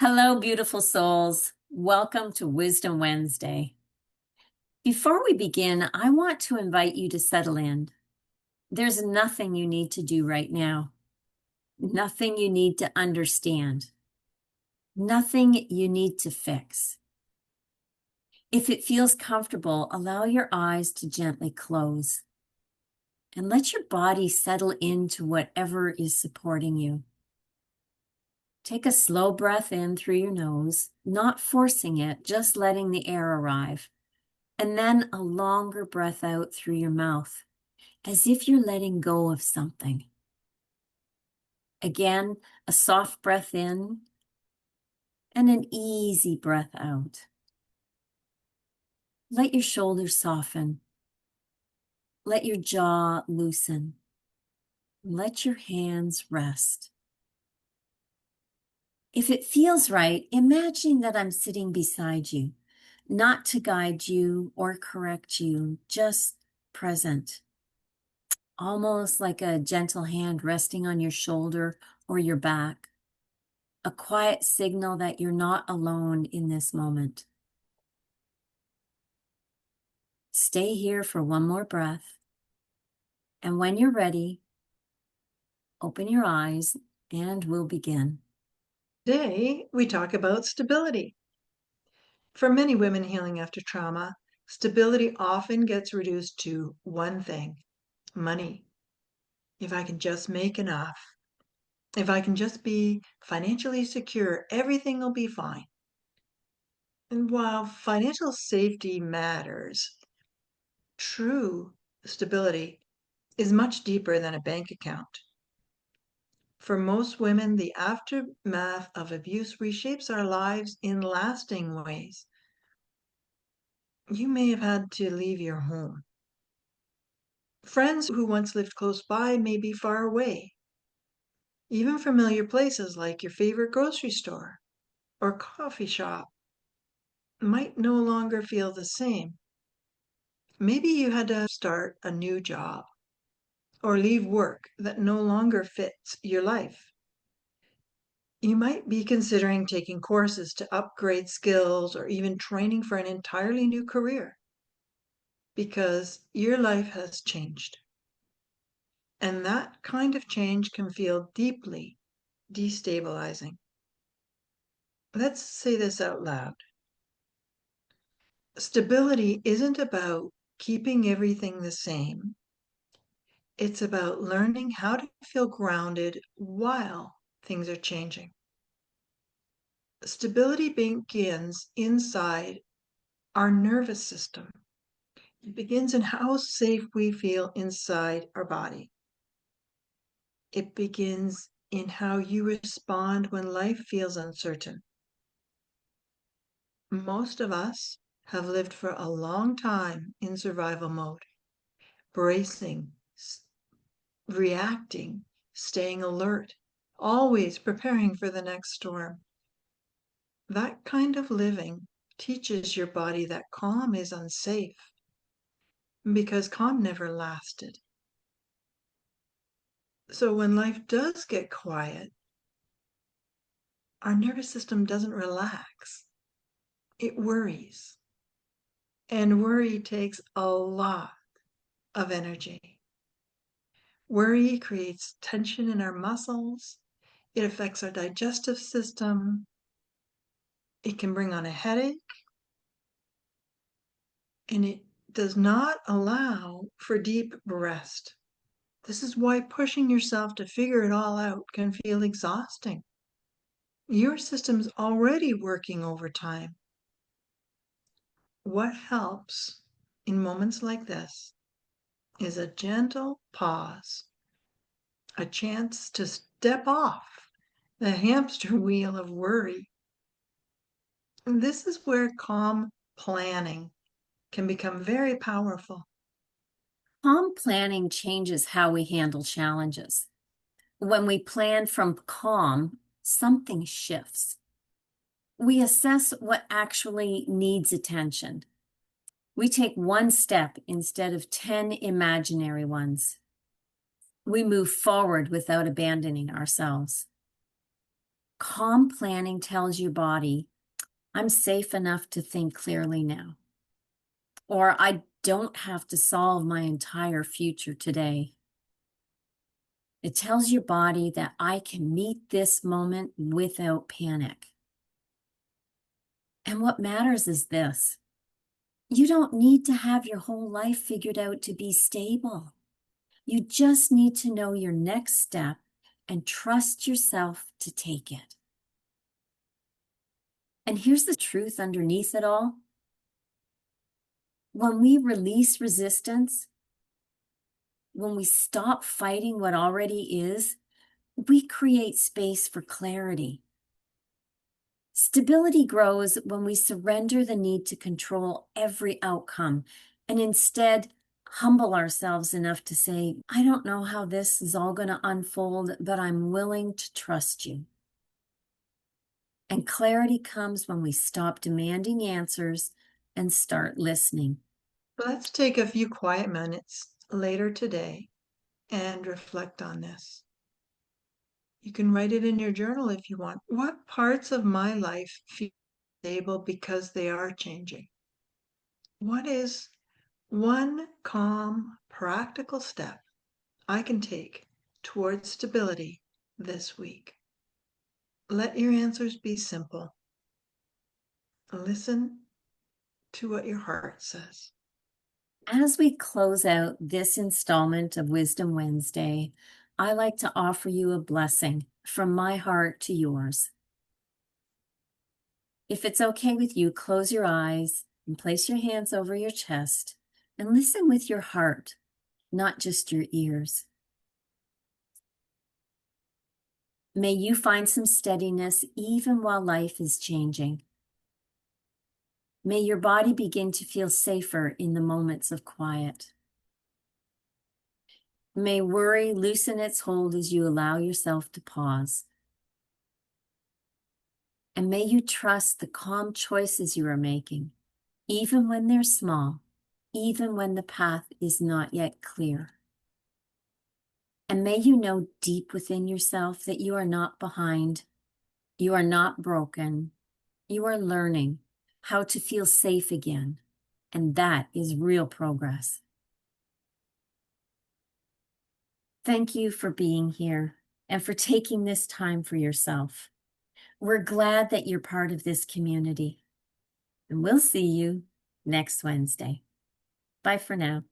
Hello, beautiful souls. Welcome to Wisdom Wednesday. Before we begin, I want to invite you to settle in. There's nothing you need to do right now, nothing you need to understand, nothing you need to fix. If it feels comfortable, allow your eyes to gently close and let your body settle into whatever is supporting you. Take a slow breath in through your nose, not forcing it, just letting the air arrive. And then a longer breath out through your mouth, as if you're letting go of something. Again, a soft breath in and an easy breath out. Let your shoulders soften. Let your jaw loosen. Let your hands rest. If it feels right, imagine that I'm sitting beside you, not to guide you or correct you, just present. Almost like a gentle hand resting on your shoulder or your back, a quiet signal that you're not alone in this moment. Stay here for one more breath, and when you're ready, open your eyes and we'll begin. Today, we talk about stability. For many women healing after trauma, stability often gets reduced to one thing: money. If I can just make enough, if I can just be financially secure, everything will be fine. And while financial safety matters, true stability is much deeper than a bank account. For most women, the aftermath of abuse reshapes our lives in lasting ways. You may have had to leave your home. Friends who once lived close by may be far away. Even familiar places like your favorite grocery store or coffee shop might no longer feel the same. Maybe you had to start a new job or leave work that no longer fits your life. You might be considering taking courses to upgrade skills or even training for an entirely new career because your life has changed. And that kind of change can feel deeply destabilizing. Let's say this out loud. Stability isn't about keeping everything the same. It's about learning how to feel grounded while things are changing. Stability begins inside our nervous system. It begins in how safe we feel inside our body. It begins in how you respond when life feels uncertain. Most of us have lived for a long time in survival mode, bracing, reacting, staying alert, always preparing for the next storm. That kind of living teaches your body that calm is unsafe because calm never lasted. So when life does get quiet, our nervous system doesn't relax. It worries. And worry takes a lot of energy. Worry creates tension in our muscles. It affects our digestive system. It can bring on a headache. And it does not allow for deep rest. This is why pushing yourself to figure it all out can feel exhausting. Your system's already working overtime. What helps in moments like this is a gentle pause, a chance to step off the hamster wheel of worry. And this is where calm planning can become very powerful. Calm planning changes how we handle challenges. When we plan from calm, something shifts. We assess what actually needs attention. We take one step instead of 10 imaginary ones. We move forward without abandoning ourselves. Calm planning tells your body, I'm safe enough to think clearly now, or I don't have to solve my entire future today. It tells your body that I can meet this moment without panic. And what matters is this: you don't need to have your whole life figured out to be stable. You just need to know your next step and trust yourself to take it. And here's the truth underneath it all. When we release resistance, when we stop fighting what already is, we create space for clarity. Stability grows when we surrender the need to control every outcome and instead humble ourselves enough to say, I don't know how this is all going to unfold, but I'm willing to trust you. And clarity comes when we stop demanding answers and start listening. Let's take a few quiet minutes later today and reflect on this. You can write it in your journal if you want. What parts of my life feel stable because they are changing? What is one calm, practical step I can take towards stability this week? Let your answers be simple. Listen to what your heart says. As we close out this installment of Wisdom Wednesday, I like to offer you a blessing from my heart to yours. If it's okay with you, close your eyes and place your hands over your chest and listen with your heart, not just your ears. May you find some steadiness even while life is changing. May your body begin to feel safer in the moments of quiet. May worry loosen its hold as you allow yourself to pause. And may you trust the calm choices you are making, even when they're small, even when the path is not yet clear. And may you know deep within yourself that you are not behind, you are not broken, you are learning how to feel safe again. And that is real progress. Thank you for being here and for taking this time for yourself. We're glad that you're part of this community. And we'll see you next Wednesday. Bye for now.